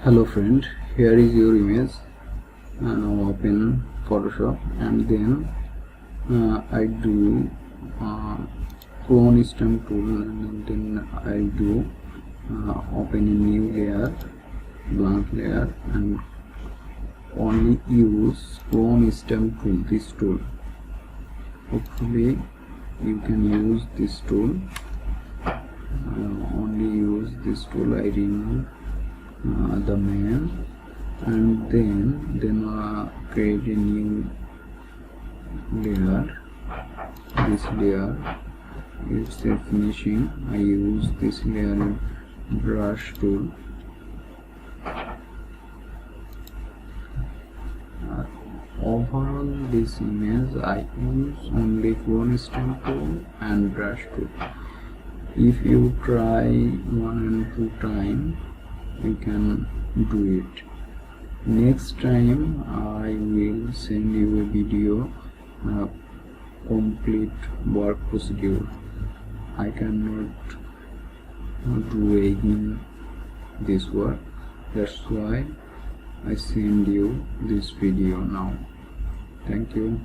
Hello friend, here is your image. Now open Photoshop and then I do clone stamp tool, and then I do open a new layer, blank layer, and only use clone stamp tool, this tool. Hopefully you can use this tool. Only use this tool. I remove the main, and then create a new layer. This layer is the finishing. I use this layer in brush tool. Overall this image I use only clone stamp tool and brush tool. If you try 1 and 2 times, you can do it. Next time I will send you a video, complete work procedure. I cannot do again this work, that's why I send you this video now. Thank you.